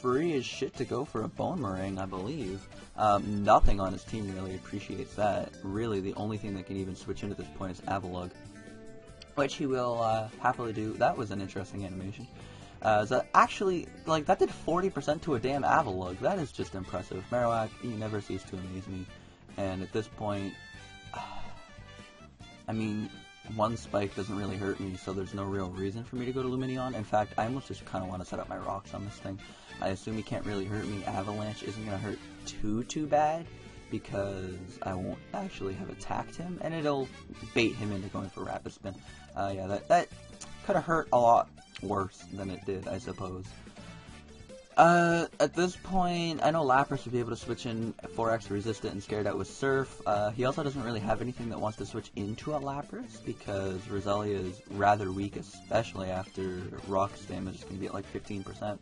free as shit to go for a Bone Meringue, I believe. Nothing on his team really appreciates that. Really, the only thing that can even switch in at this point is Avalugg, which he will happily do. That was an interesting animation. So actually, like, that did 40% to a damn Avalugg. That is just impressive. Marowak, he never ceased to amaze me. And at this point, I mean, one spike doesn't really hurt me, so there's no real reason for me to go to Lumineon. In fact, I almost just kind of want to set up my rocks on this thing. I assume he can't really hurt me. Avalanche isn't going to hurt too bad, because I won't actually have attacked him, and it'll bait him into going for Rapid Spin. Yeah, that could have hurt a lot worse than it did, I suppose. At this point, I know Lapras would be able to switch in 4x resistant and scared out with Surf. He also doesn't really have anything that wants to switch into a Lapras, because Roselia is rather weak, especially after Rock's damage is going to be at like 15%.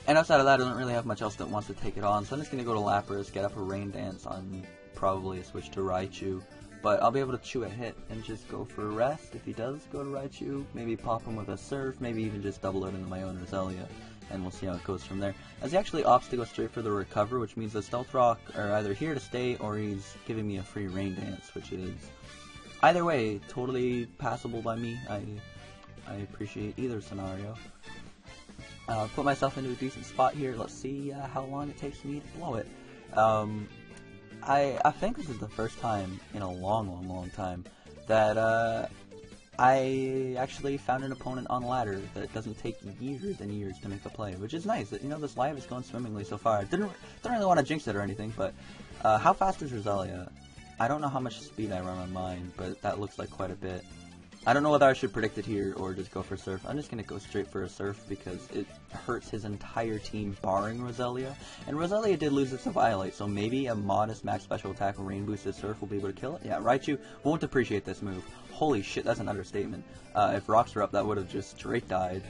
And outside of that, I don't really have much else that wants to take it on, so I'm just going to go to Lapras, get up a Rain Dance on probably a switch to Raichu. But I'll be able to chew a hit and just go for a rest if he does go to Raichu. Maybe pop him with a Surf, maybe even just double it into my own Roselia, and we'll see how it goes from there. As he actually opts to go straight for the Recover, which means the Stealth Rock are either here to stay or he's giving me a free Rain Dance, which is, either way, totally passable by me. I appreciate either scenario. Put myself into a decent spot here. Let's see how long it takes me to blow it. I think this is the first time in a long time that I actually found an opponent on ladder that doesn't take years and years to make a play, which is nice. You know, this live is going swimmingly so far. Don't really want to jinx it or anything, but how fast is Roselia? I don't know how much speed I run on mine, but that looks like quite a bit. I don't know whether I should predict it here or just go for Surf. I'm just going to go straight for a Surf because it hurts his entire team barring Roselia. And Roselia did lose it to Violate, so maybe a modest max special attack Rain Boosted Surf will be able to kill it. Yeah, Raichu won't appreciate this move. Holy shit, that's an understatement. If rocks were up, that would have just straight died.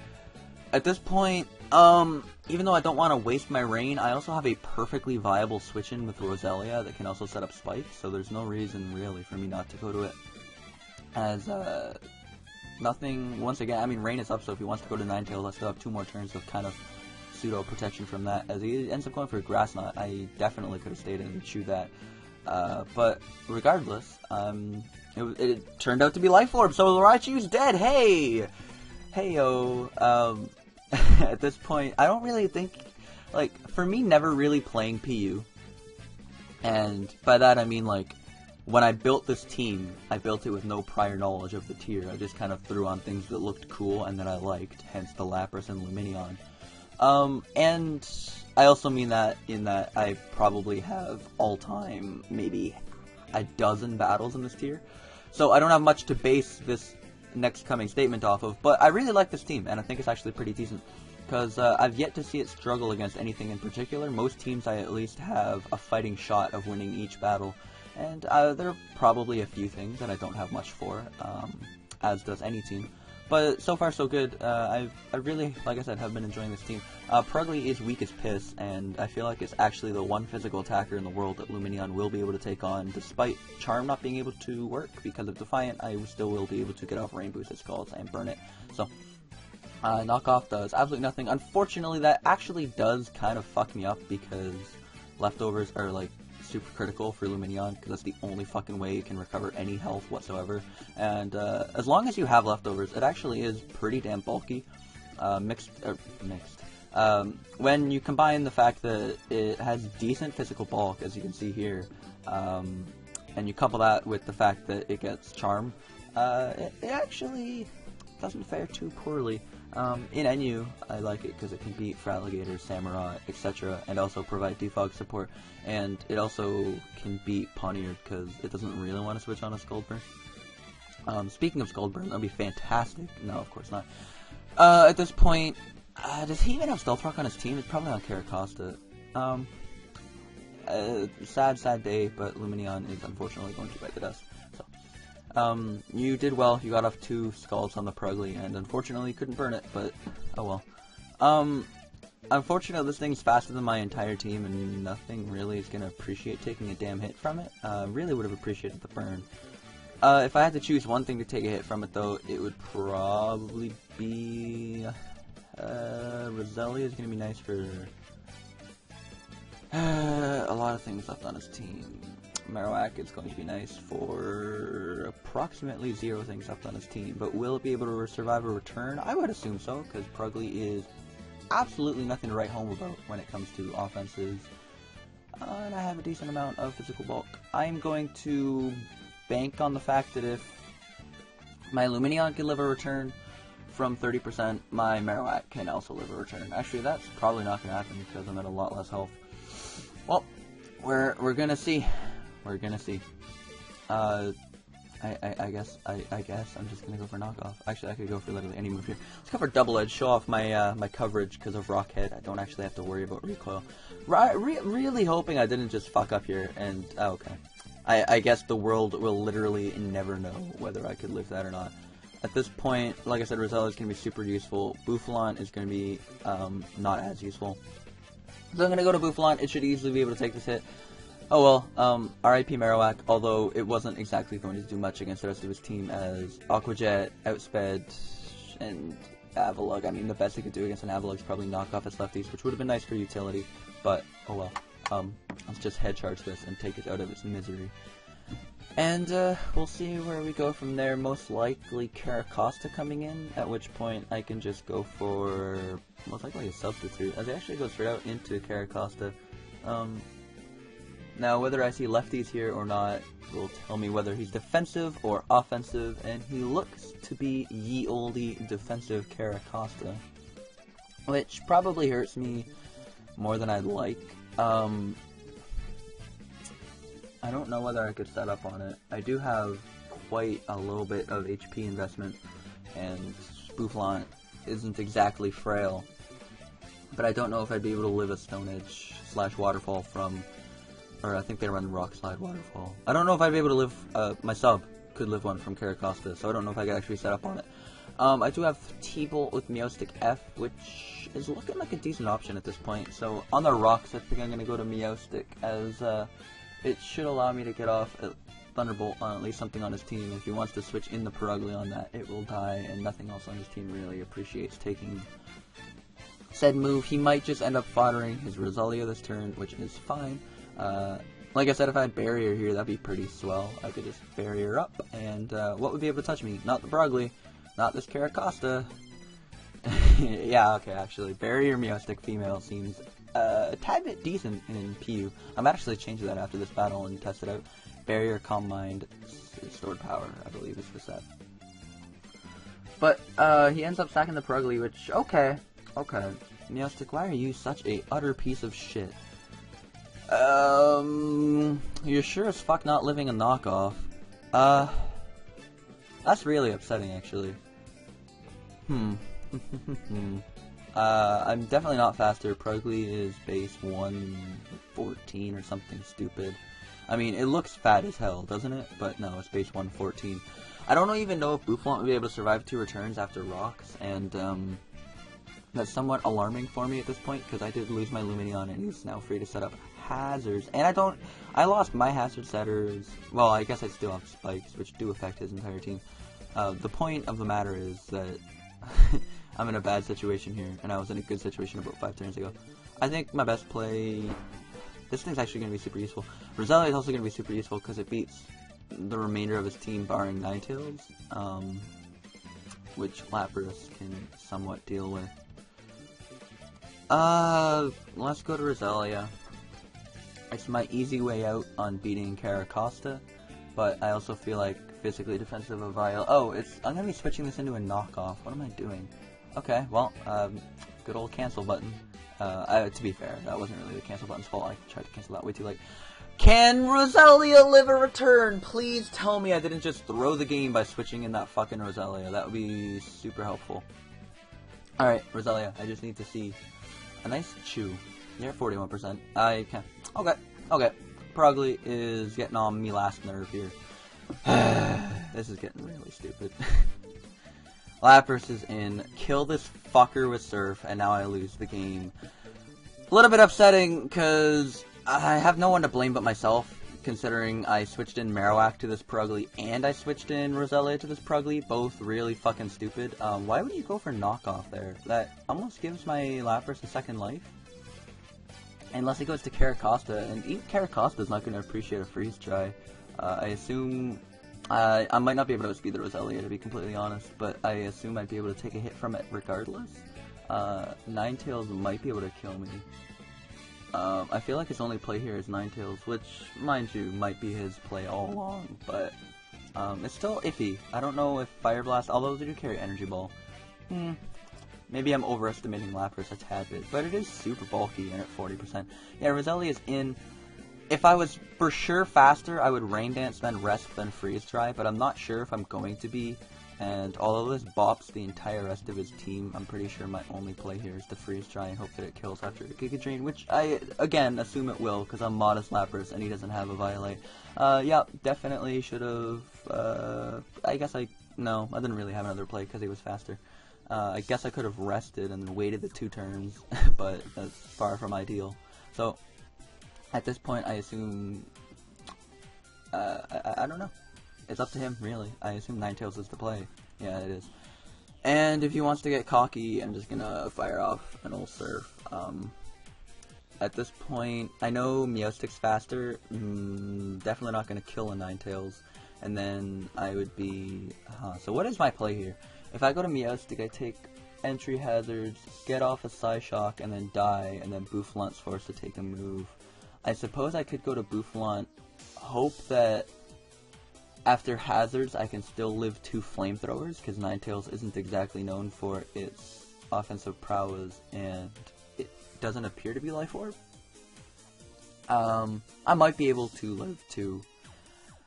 At this point, even though I don't want to waste my Rain, I also have a perfectly viable switch-in with Roselia that can also set up spikes, so there's no reason really for me not to go to it. As, nothing, once again, I mean, Rain is up, so if he wants to go to Ninetales, I still have 2 more turns of kind of pseudo-protection from that. As he ends up going for a Grass Knot, I definitely could have stayed in and chewed that. But regardless, it turned out to be Life Orb, so Raichu's dead, hey! Hey-yo. At this point, I don't really think, like, for me, never really playing PU, and by that I mean, like, when I built this team, I built it with no prior knowledge of the tier. I just kind of threw on things that looked cool and that I liked, hence the Lapras and Lumineon. And I also mean that in that I probably have all-time maybe a dozen battles in this tier. So I don't have much to base this next coming statement off of, but I really like this team, and I think it's actually pretty decent. Because I've yet to see it struggle against anything in particular. Most teams I at least have a fighting shot of winning each battle. And there are probably a few things that I don't have much for, as does any team. But so far so good. I really, like I said, have been enjoying this team. Purugly is weak as piss, and I feel like it's actually the one physical attacker in the world that Lumineon will be able to take on, despite Charm not being able to work. Because of Defiant, I still will be able to get off Rain Boosted Skulls and burn it. So, Knockoff does absolutely nothing. Unfortunately, that actually does kind of fuck me up, because leftovers are, like, super critical for Lumineon, because that's the only fucking way you can recover any health whatsoever. And as long as you have leftovers, it actually is pretty damn bulky. When you combine the fact that it has decent physical bulk, as you can see here, and you couple that with the fact that it gets Charm, it actually doesn't fare too poorly. In NU, I like it because it can beat Fraligator, Samurai, etc., and also provide defog support, and it also can beat Pawniard because it doesn't really want to switch on a Skuldburn. Speaking of Skuldburn, that would be fantastic. No, of course not. At this point, does he even have Stealth Rock on his team? It's probably on Caracosta. Sad day, but Lumineon is unfortunately going to bite the dust. You did well, you got off 2 skulls on the Purugly, and unfortunately you couldn't burn it, but oh well. Unfortunately this thing's faster than my entire team, and nothing really is going to appreciate taking a damn hit from it. Really would have appreciated the burn. If I had to choose one thing to take a hit from it though, it would probably be Roselia is going to be nice for a lot of things left on his team. Marowak is going to be nice for approximately 0 things left on his team, but will it be able to survive a return? I would assume so, because Pruggly is absolutely nothing to write home about when it comes to offenses. And I have a decent amount of physical bulk. I'm going to bank on the fact that if my Lumineon can live a return from 30%, my Marowak can also live a return. Actually, that's probably not going to happen because I'm at a lot less health. Well, we're gonna see. We're gonna see. I guess I'm just gonna go for knockoff. Actually, I could go for literally any move here. Let's go for double edge. Show off my my coverage because of Rock Head. I don't actually have to worry about recoil. Really hoping I didn't just fuck up here. And okay, I guess the world will literally never know whether I could live that or not. At this point, like I said, Roselia is gonna be super useful. Bouffalant is gonna be not as useful. So I'm gonna go to Bouffalant. It should easily be able to take this hit. Oh well, RIP Marowak, although it wasn't exactly going to do much against the rest of his team as Aqua Jet, Outsped, and Avalugg. I mean, the best he could do against an Avalugg is probably knock off his lefties, which would have been nice for utility, but oh well. Let's just head charge this and take it out of its misery. And we'll see where we go from there. Most likely Caracosta coming in, at which point I can just go for most likely a substitute, as it actually goes straight out into Caracosta. Now, whether I see lefties here or not will tell me whether he's defensive or offensive, and he looks to be ye olde defensive Caracosta, which probably hurts me more than I'd like. I don't know whether I could set up on it. I do have quite a little bit of HP investment, and Bouffalant isn't exactly frail, but I don't know if I'd be able to live a Stone Edge / Waterfall from, or I think they run Rock Slide Waterfall. I don't know if I'd be able to live, my sub could live one from Caracosta, so I don't know if I could actually set up on it. I do have T-Bolt with Meowstic F, which is looking like a decent option at this point, so on the rocks I think I'm going to go to Meowstic, as it should allow me to get off a Thunderbolt on at least something on his team. If he wants to switch in the Pruggly on that, it will die, and nothing else on his team really appreciates taking said move. He might just end up foddering his Roselia this turn, which is fine. Like I said, if I had Barrier here, that'd be pretty swell. I could just Barrier up, and what would be able to touch me? Not the Pruggly, not this Caracosta. Yeah, okay, actually, Barrier Meowstic female seems a tad bit decent in PU. I'm actually changing that after this battle and test it out. Barrier, Calm Mind, Stored Power, I believe is the set. But he ends up stacking the Pruggly, which, okay. Meowstic, why are you such a utter piece of shit? You're sure as fuck not living a knockoff. That's really upsetting, actually. I'm definitely not faster. Pruggly is base 114 or something stupid. I mean, it looks fat as hell, doesn't it? But no, it's base 114. I don't even know if Bouffalant will be able to survive 2 returns after rocks, and that's somewhat alarming for me at this point, because I did lose my Lumineon, and he's now free to set up hazards. And I lost my hazard setters. Well, I guess I still have spikes, which do affect his entire team. The point of the matter is that I'm in a bad situation here, and I was in a good situation about 5 turns ago. I think my best play... This thing's actually going to be super useful. Roselia is also going to be super useful because it beats the remainder of his team, barring Ninetales, which Lapras can somewhat deal with. Let's go to Roselia. It's my easy way out on beating Caracosta, but I also feel like physically defensive of Vile. Oh, I'm going to be switching this into a knockoff. What am I doing? Okay, well, good old cancel button. To be fair, that wasn't really the cancel button's fault. I tried to cancel that way too late. Can Roselia live a return? Please tell me I didn't just throw the game by switching in that fucking Roselia. That would be super helpful. Alright, Roselia, I just need to see a nice chew. You're at 41%. I can. Okay. Pruggly is getting on me last nerve here. This is getting really stupid. Lapras is in. Kill this fucker with Surf, and now I lose the game. A little bit upsetting, because I have no one to blame but myself, considering I switched in Marowak to this Purugly and I switched in Roselia to this Purugly, both really fucking stupid. Why would you go for knockoff there? That almost gives my Lapras a second life. Unless it goes to Caracosta, and even Caracosta's not going to appreciate a freeze dry. I assume I might not be able to outspeed the Roselia, to be completely honest, but I assume I'd be able to take a hit from it regardless. Ninetales might be able to kill me. I feel like his only play here is Ninetales, which, mind you, might be his play all along, but it's still iffy. I don't know if Fire Blast, although they do carry Energy Ball. Maybe I'm overestimating Lapras a tad bit, but it is super bulky and at 40%. Yeah, Roselia is in. If I was for sure faster, I would Rain Dance, then Rest, then Freeze Dry, but I'm not sure if I'm going to be. And although this bops the entire rest of his team, I'm pretty sure my only play here is to Freeze Dry and hope that it kills after a Giga Drain, which I, again, assume it will, because I'm Modest Lapras and he doesn't have a Violate. Yeah, definitely should have, I guess no, I didn't really have another play because he was faster. I guess I could have rested and then waited the 2 turns, but that's far from ideal. So, at this point, I assume, I don't know. It's up to him, really. I assume Ninetales is the play. Yeah, it is. And if he wants to get cocky, I'm just gonna fire off an old Surf. At this point, I know Meowstic's faster. Definitely not gonna kill a Ninetales. And then I would be... so what is my play here? If I go to Meowstic, I take Entry Hazards, get off a Psyshock, and then die, and then Boufflant's forced to take a move. I suppose I could go to Boufflant, hope that after Hazards I can still live 2 Flamethrowers, because Ninetales isn't exactly known for its offensive prowess, and it doesn't appear to be Life Orb. I might be able to live 2.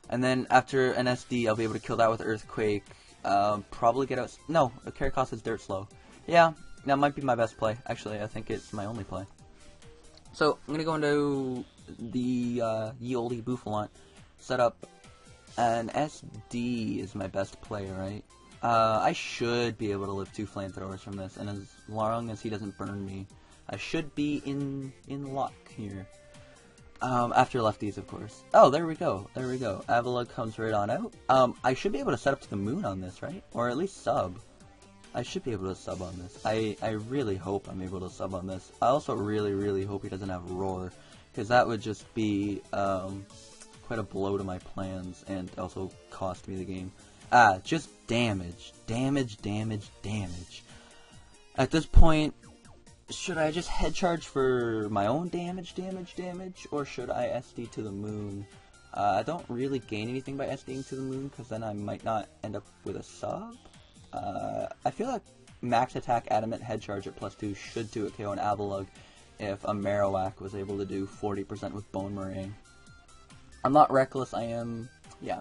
And then after an SD, I'll be able to kill that with Earthquake. Probably get out... No, Caracosta's dirt slow. Yeah, that might be my best play. Actually, I think it's my only play. So, I'm gonna go into the Yeoli Boufflant. Set up an SD is my best play, right? I should be able to live 2 Flamethrowers from this, and as long as he doesn't burn me, I should be in luck here. After lefties, of course. Oh, there we go. There we go. Avalugg comes right on out. I should be able to set up to the moon on this, right? Or at least sub. I should be able to sub on this. I really hope I'm able to sub on this. I also really, really hope he doesn't have Roar, because that would just be quite a blow to my plans and also cost me the game. Just damage. Damage, damage, damage. At this point, should I just head charge for my own damage, or should I SD to the moon? I don't really gain anything by SDing to the moon, because then I might not end up with a sub. I feel like max attack adamant head charge at +2 should do a KO on Avalugg if a Marowak was able to do 40% with Bone Meringue. I'm not reckless, I am... Yeah,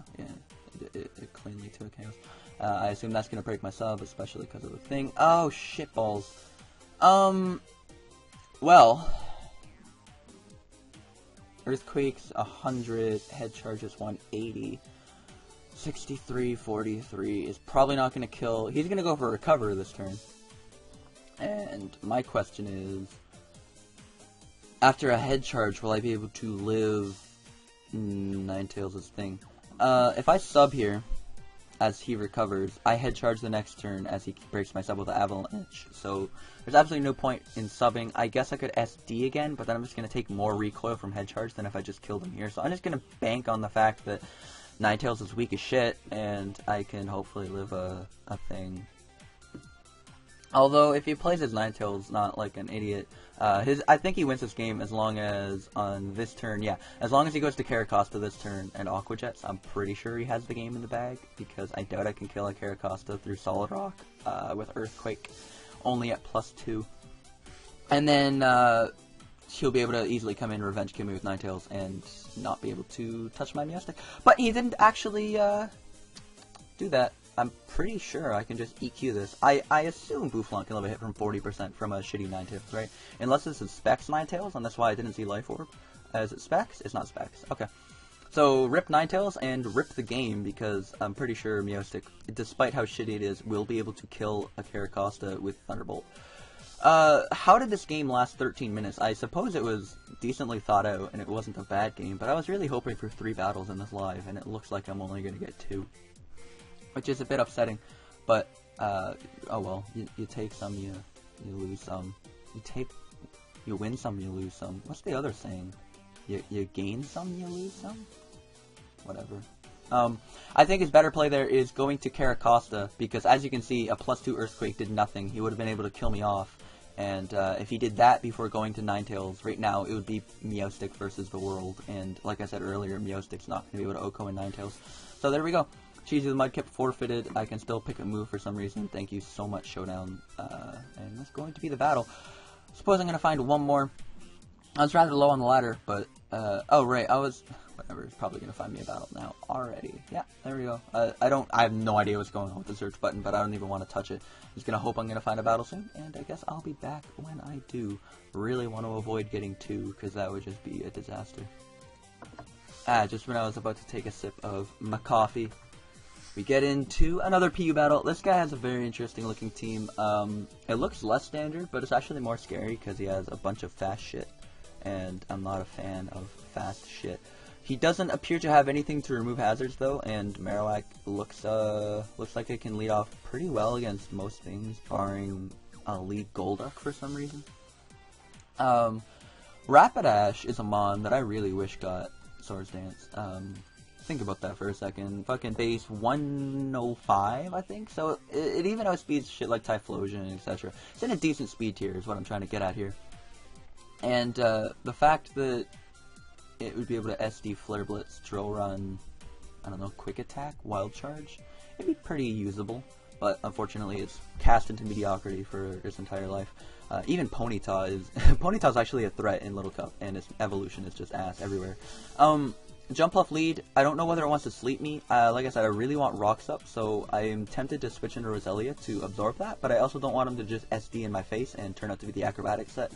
it cleanly to a KO. I assume that's going to break my sub, especially because of the thing. Oh, shitballs. Well, Earthquake's 100, head charges 180, 63, 43 is probably not going to kill. He's going to go for Recover this turn. And my question is, after a head charge, will I be able to live Ninetales' thing? If I sub here, as he recovers, I head charge the next turn as he breaks my sub with an Avalanche. So there's absolutely no point in subbing. I guess I could SD again, but then I'm just going to take more recoil from head charge than if I just killed him here. So I'm just going to bank on the fact that Ninetales is weak as shit, and I can hopefully live a thing. Although, if he plays his Ninetales not like an idiot, I think he wins this game as long as on this turn, as long as he goes to Caracosta this turn and Aqua Jets, I'm pretty sure he has the game in the bag, because I doubt I can kill a Caracosta through Solid Rock with Earthquake, only at +2. And then he'll be able to easily come in, revenge kill me with Ninetales, and not be able to touch my Meowstic. But he didn't actually do that. I'm pretty sure I can just EQ this. I assume Boufflant can live a hit from 40% from a shitty Ninetales, right? Unless this is Specs Ninetales, and that's why I didn't see Life Orb. Is it Specs? It's not Specs. Okay. So, rip Ninetales and rip the game, because I'm pretty sure Meowstic, despite how shitty it is, will be able to kill a Caracosta with Thunderbolt. How did this game last 13 minutes? I suppose it was decently thought out, and it wasn't a bad game, but I was really hoping for 3 battles in this live, and it looks like I'm only going to get 2. Which is a bit upsetting, but, oh well, you take some, you lose some. You win some, you lose some. What's the other saying? You gain some, you lose some? Whatever. I think his better play there is going to Caracosta, because as you can see, a +2 Earthquake did nothing. He would have been able to kill me off, and if he did that before going to Ninetales, right now it would be Meowstic versus the world, and like I said earlier, Meowstic's not going to be able to OHKO in Ninetales. So there we go. Cheesy the Mudkip forfeited. I can still pick a move for some reason. Thank you so much, Showdown. And that's going to be the battle. Suppose I'm going to find one more. I was rather low on the ladder, but, oh right, whatever, it's probably going to find me a battle now already. Yeah, there we go. I have no idea what's going on with the search button, but I don't even want to touch it. I'm just going to hope I'm going to find a battle soon, and I guess I'll be back when I do. Really want to avoid getting 2, because that would just be a disaster. Just when I was about to take a sip of my coffee, we get into another PU battle. This guy has a very interesting looking team. It looks less standard, but it's actually more scary, because he has a bunch of fast shit. And I'm not a fan of fast shit. He doesn't appear to have anything to remove hazards though, and Marowak looks like it can lead off pretty well against most things, barring lead Golduck for some reason. Rapidash is a mon that I really wish got Swords Dance. Think about that for a second. Fucking base 105, I think. So it even outspeeds shit like Typhlosion, etc. It's in a decent speed tier is what I'm trying to get at here. And the fact that it would be able to SD Flare Blitz, Drill Run, I don't know, Quick Attack, Wild Charge, it'd be pretty usable. But unfortunately, it's cast into mediocrity for its entire life. Even Ponyta is Ponyta's actually a threat in Little Cup, and its evolution is just ass everywhere. Jump off lead. I don't know whether it wants to sleep me. Like I said, I really want Rocks Up, so I am tempted to switch into Roselia to absorb that. But I also don't want him to just SD in my face and turn out to be the acrobatic set.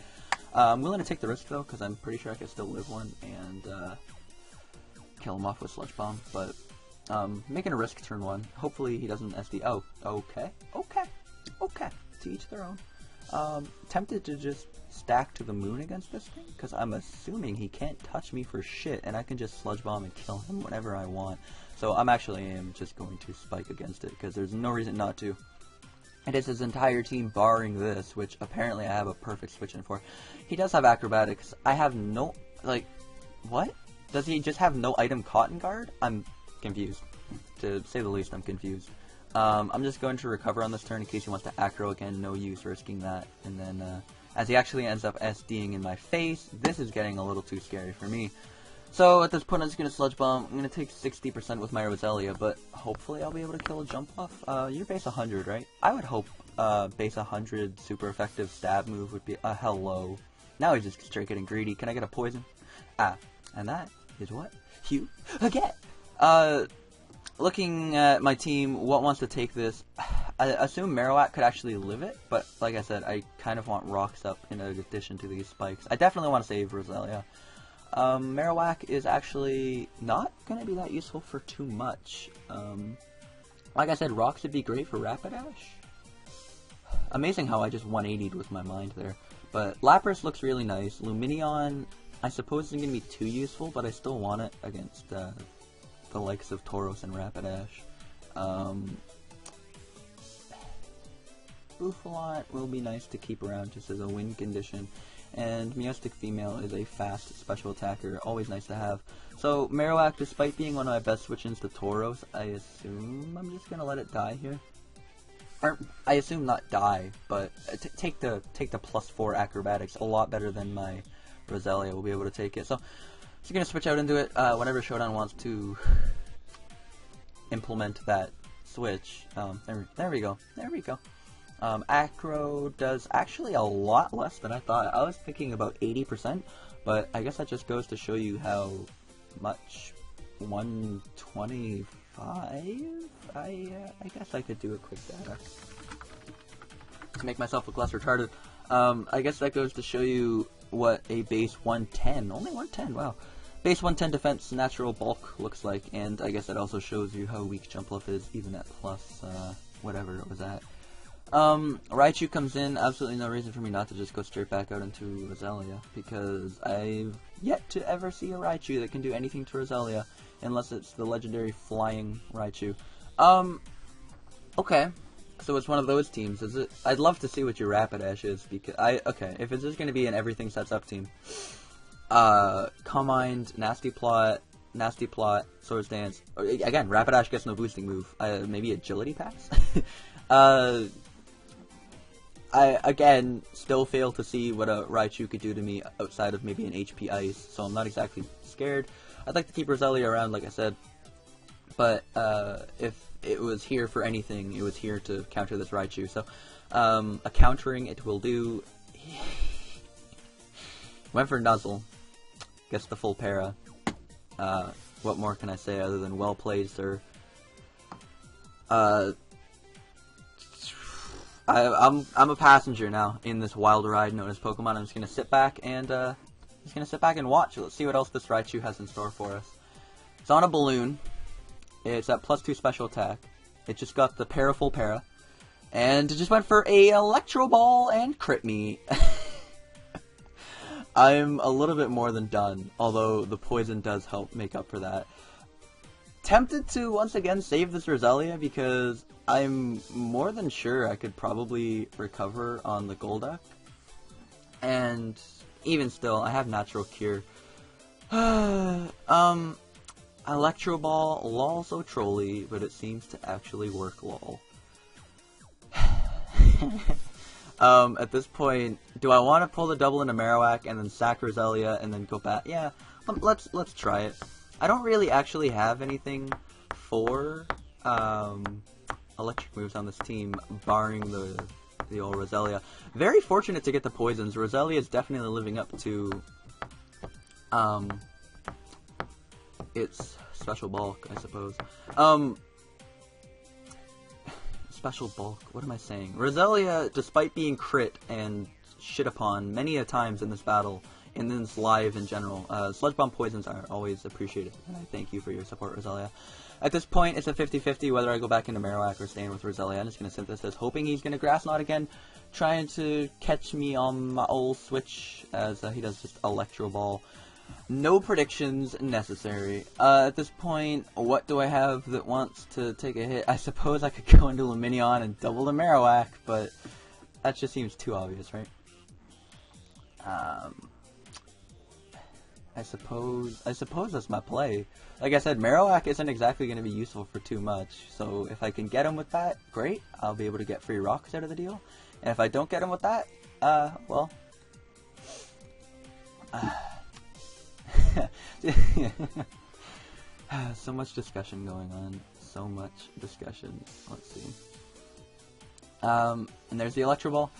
I'm willing to take the risk though, because I'm pretty sure I can still live one and kill him off with Sludge Bomb. But making a risk turn 1. Hopefully he doesn't SD. Oh, okay. To each their own. Tempted to just stack to the moon against this thing, because I'm assuming he can't touch me for shit, and I can just Sludge Bomb and kill him whenever I want. So I'm just going to spike against it, because there's no reason not to. It is his entire team barring this, which apparently I have a perfect switch in for. He does have acrobatics. I have no, like, what? Does he just have no item Cotton Guard? I'm confused. To say the least, I'm confused. I'm just going to recover on this turn in case he wants to acro again. No use risking that. And then, as he actually ends up SDing in my face, this is getting a little too scary for me. So at this point, I'm just going to Sludge Bomb. I'm going to take 60% with my Roselia, but hopefully I'll be able to kill a Jump Off. You're base 100, right? I would hope base 100 super effective stab move would be a hello. Now he's just straight getting greedy. Can I get a poison? And that is what you get. Looking at my team, what wants to take this? I assume Marowak could actually live it, but like I said, I kind of want Rocks Up in addition to these spikes. I definitely want to save Roselia. Marowak is actually not going to be that useful for too much. Like I said, Rocks would be great for Rapidash. Amazing how I just 180'd with my mind there. But Lapras looks really nice. Lumineon, I suppose isn't going to be too useful, but I still want it against the likes of Tauros and Rapidash. Bouffalot will be nice to keep around just as a win condition. And Meowstic Female is a fast special attacker, always nice to have. So Marowak, despite being one of my best switch-ins to Tauros, I assume I'm just gonna let it die here. Or I assume not die, but take the +4 acrobatics, a lot better than my Roselia will be able to take it. So just gonna switch out into it whenever Showdown wants to implement that switch. There we go. Acro does actually a lot less than I thought. I was thinking about 80%, but I guess that just goes to show you how much. 125? I guess I could do a quick data to make myself look less retarded. I guess that goes to show you what a base 110, only 110, wow. Base 110 defense natural bulk looks like, and I guess that also shows you how weak Jump Bluff is, even at plus, whatever it was at. Raichu comes in, absolutely no reason for me not to just go straight back out into Roselia, because I've yet to ever see a Raichu that can do anything to Roselia, unless it's the legendary flying Raichu. Okay, so it's one of those teams, is it? I'd love to see what your Rapidash is, because okay, if it's just gonna be an everything sets up team, Calm Mind, Nasty Plot, Swords Dance, again, Rapidash gets no boosting move, maybe Agility Pass? I, again, still fail to see what a Raichu could do to me outside of maybe an HP Ice, so I'm not exactly scared. I'd like to keep Roselia around, like I said, but if it was here for anything, it was here to counter this Raichu, so a countering it will do. Went for Nuzzle, gets the full para. What more can I say other than well played, sir? I'm a passenger now in this wild ride known as Pokemon. I'm just gonna sit back and watch. Let's see what else this Raichu has in store for us. It's on a balloon. It's at +2 special attack. It just got the full para, and it just went for a Electro Ball and crit me. I'm a little bit more than done, although the poison does help make up for that. Tempted to once again save this Roselia because I'm more than sure I could probably recover on the Golduck. And even still, I have Natural Cure. Electro Ball, lol so trolly, but it seems to actually work lol. At this point, do I want to pull the double into Marowak and then sack Roselia and then go back? Yeah, let's try it. I don't really actually have anything for electric moves on this team, barring the old Roselia. Very fortunate to get the poisons. Roselia is definitely living up to its special bulk, I suppose. Special bulk, what am I saying? Roselia, despite being crit and shit upon many a times in this battle, and in this live in general, Sludge Bomb poisons are always appreciated, and I thank you for your support, Roselia. At this point, it's a 50-50 whether I go back into Marowak or stay in with Roselia. I'm just going to Synthesis, hoping he's going to Grass Knot again, trying to catch me on my old switch, as he does just Electro Ball. No predictions necessary. At this point, what do I have that wants to take a hit? I suppose I could go into Lumineon and double the Marowak, but that just seems too obvious, right? I suppose that's my play. Like I said, Marowak isn't exactly going to be useful for too much, so if I can get him with that, great. I'll be able to get free rocks out of the deal. And if I don't get him with that, well... so much discussion going on. So much discussion. Let's see. And there's the Electro Ball.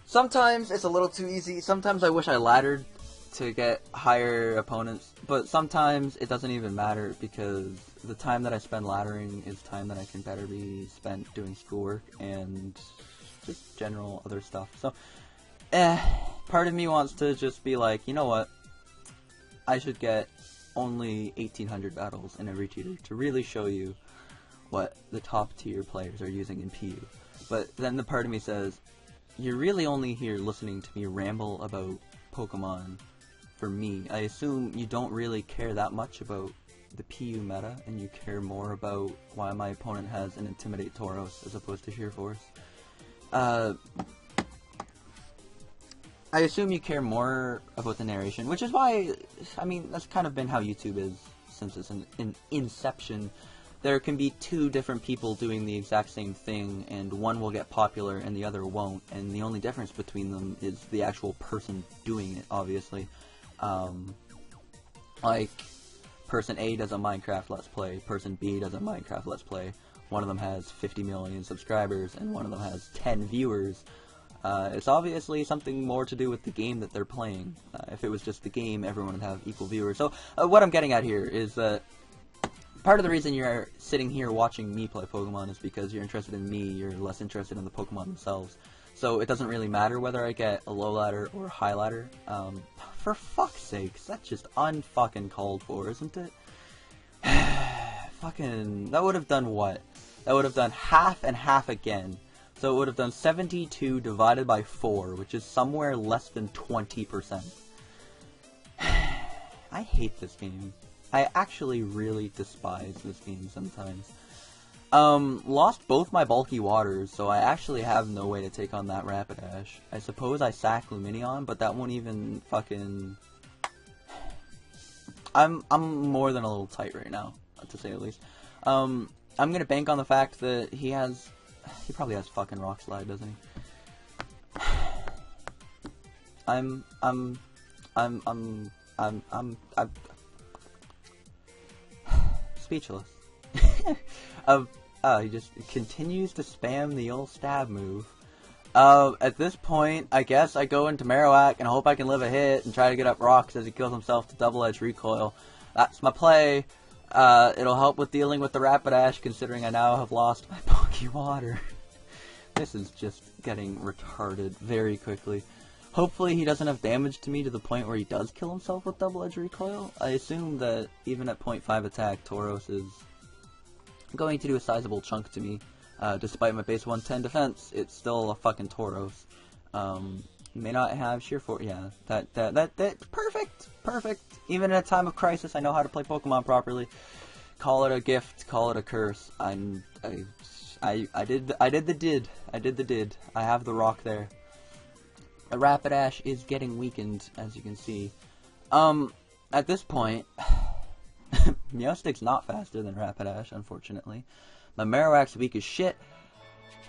Sometimes it's a little too easy. Sometimes I wish I laddered to get higher opponents, but sometimes it doesn't even matter because the time that I spend laddering is time that I can better be spent doing schoolwork and just general other stuff. So, part of me wants to just be like, you know what? I should get only 1,800 battles in every tutor to really show you what the top tier players are using in PU. But then the part of me says, you're really only here listening to me ramble about Pokemon for me. I assume you don't really care that much about the PU meta, and you care more about why my opponent has an Intimidate Tauros as opposed to Sheer Force. I assume you care more about the narration, which is why, I mean, that's kind of been how YouTube is since its inception. There can be two different people doing the exact same thing, and one will get popular and the other won't, and the only difference between them is the actual person doing it, obviously. Like, person A does a Minecraft Let's Play, person B does a Minecraft Let's Play. One of them has 50 million subscribers, and one of them has 10 viewers. It's obviously something more to do with the game that they're playing. If it was just the game, everyone would have equal viewers. So, what I'm getting at here is that part of the reason you're sitting here watching me play Pokemon is because you're interested in me, you're less interested in the Pokemon themselves. So it doesn't really matter whether I get a low ladder or a high ladder. For fuck's sakes, that's just unfucking called for, isn't it? Fucking, that would have done what? That would have done half and half again. So it would have done 72 divided by 4, which is somewhere less than 20%. I hate this game. I actually really despise this game sometimes. Lost both my bulky waters, so I actually have no way to take on that Rapidash. I suppose I sack Lumineon, but that won't even fucking... I'm more than a little tight right now, to say the least. I'm gonna bank on the fact that he probably has fucking Rock Slide, doesn't he? I'm speechless. He just continues to spam the old stab move. At this point, I guess I go into Marowak and hope I can live a hit and try to get up rocks as he kills himself to double-edge recoil. That's my play. It'll help with dealing with the Rapidash, considering I now have lost my bulky water. This is just getting retarded very quickly. Hopefully he doesn't have damage to me to the point where he does kill himself with double-edge recoil. I assume that even at 0.5 attack, Tauros is going to do a sizable chunk to me. Despite my base 110 defense, it's still a fucking Tauros. May not have sheer force. Yeah, that perfect. Even in a time of crisis, I know how to play Pokemon properly. Call it a gift, call it a curse. I did the did. I have the rock there. The Rapidash is getting weakened, as you can see. At this point, Meowstic's not faster than Rapidash, unfortunately. My Marowak's weak as shit.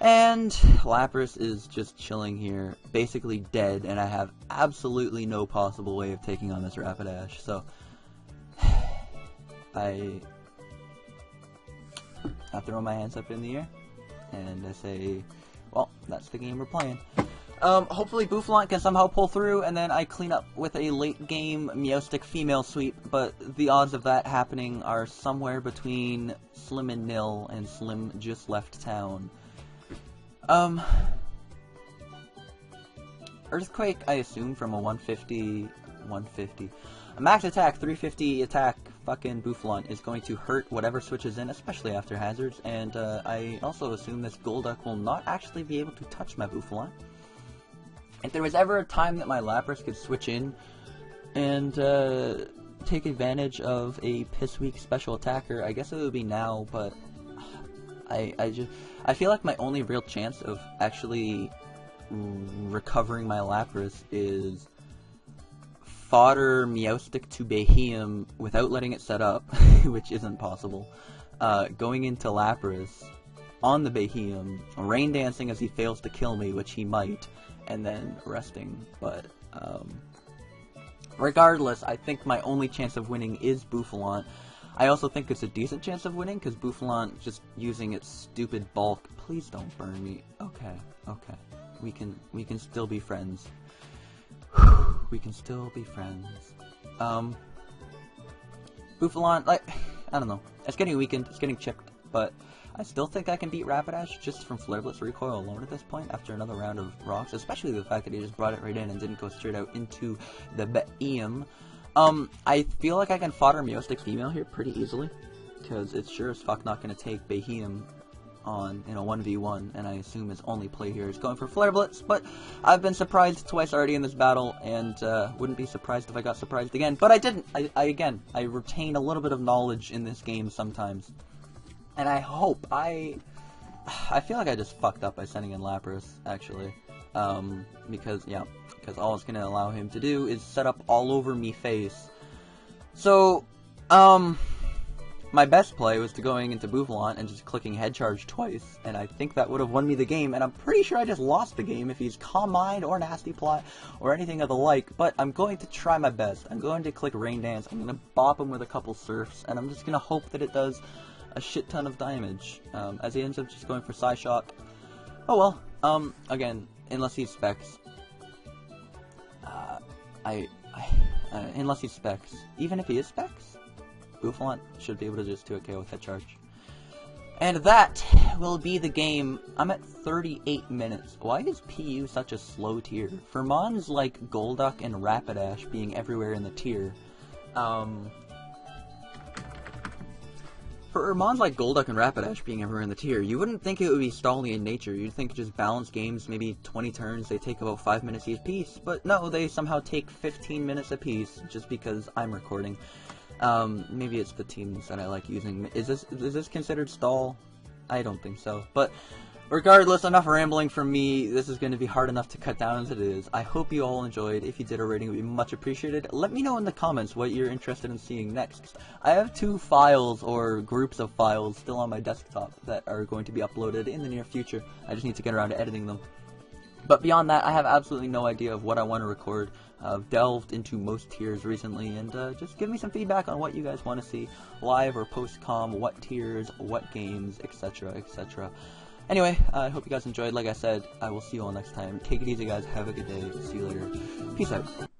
And Lapras is just chilling here, basically dead, and I have absolutely no possible way of taking on this Rapidash. So, I throw my hands up in the air, and I say, well, that's the game we're playing. Hopefully Bouffalant can somehow pull through, and then I clean up with a late-game Meowstic female sweep, but the odds of that happening are somewhere between slim and nil, and Slim just left town. Earthquake, I assume, from a 150, a max attack, 350 attack, fucking Bouffalant is going to hurt whatever switches in, especially after hazards, and I also assume this Golduck will not actually be able to touch my Bouffalant. If there was ever a time that my Lapras could switch in and take advantage of a piss-weak special attacker, I guess it would be now, but I feel like my only real chance of actually recovering my Lapras is fodder Meowstic to Beheeyem without letting it set up, which isn't possible, going into Lapras on the Beheeyem, rain dancing as he fails to kill me, which he might, and then resting. But regardless, I think my only chance of winning is Bouffalant. I also think it's a decent chance of winning because Bouffalant just using its stupid bulk. Please don't burn me. Okay. We can still be friends. We can still be friends. Bouffalant, like, I don't know. It's getting weakened. It's getting chipped, but I still think I can beat Rapidash just from Flare Blitz recoil alone at this point after another round of rocks, especially the fact that he just brought it right in and didn't go straight out into the Beheeyem. I feel like I can fodder Meowstic female here pretty easily, because it's sure as fuck not going to take Beheeyem on in a 1v1, and I assume his only play here is going for Flare Blitz, but I've been surprised twice already in this battle, and wouldn't be surprised if I got surprised again, but I didn't. I retain a little bit of knowledge in this game sometimes. And I hope, I feel like I just fucked up by sending in Lapras, actually, because all it's going to allow him to do is set up all over me face. So, my best play was to going into Bouffalant and just clicking Head Charge twice, and I think that would have won me the game, and I'm pretty sure I just lost the game if he's Calm Mind or Nasty Plot or anything of the like, but I'm going to try my best. I'm going to click Rain Dance, I'm going to bop him with a couple Surfs, and I'm just going to hope that it does a shit ton of damage, as he ends up just going for Psyshock. Oh well, again, unless he specs. Unless he specs. Even if he is specs, Bouffalant should be able to just do a KO with Head Charge. And that will be the game. I'm at 38 minutes. Why is PU such a slow tier? For mons like Golduck and Rapidash being everywhere in the tier, for for mons like Golduck and Rapidash being everywhere in the tier, you wouldn't think it would be stalling in nature. You'd think just balanced games, maybe 20 turns, they take about 5 minutes each piece. But no, they somehow take 15 minutes apiece just because I'm recording. Maybe it's the teams that I like using. Is this considered stall? I don't think so. But regardless, enough rambling from me. This is going to be hard enough to cut down as it is. I hope you all enjoyed. If you did, a rating would be much appreciated. Let me know in the comments what you're interested in seeing next. I have 2 files or groups of files still on my desktop that are going to be uploaded in the near future. I just need to get around to editing them. But beyond that, I have absolutely no idea of what I want to record. I've delved into most tiers recently, and just give me some feedback on what you guys want to see live or post-com, what tiers, what games, etc., etc. Anyway, I hope you guys enjoyed. Like I said, I will see you all next time. Take it easy, guys. Have a good day. See you later. Peace out.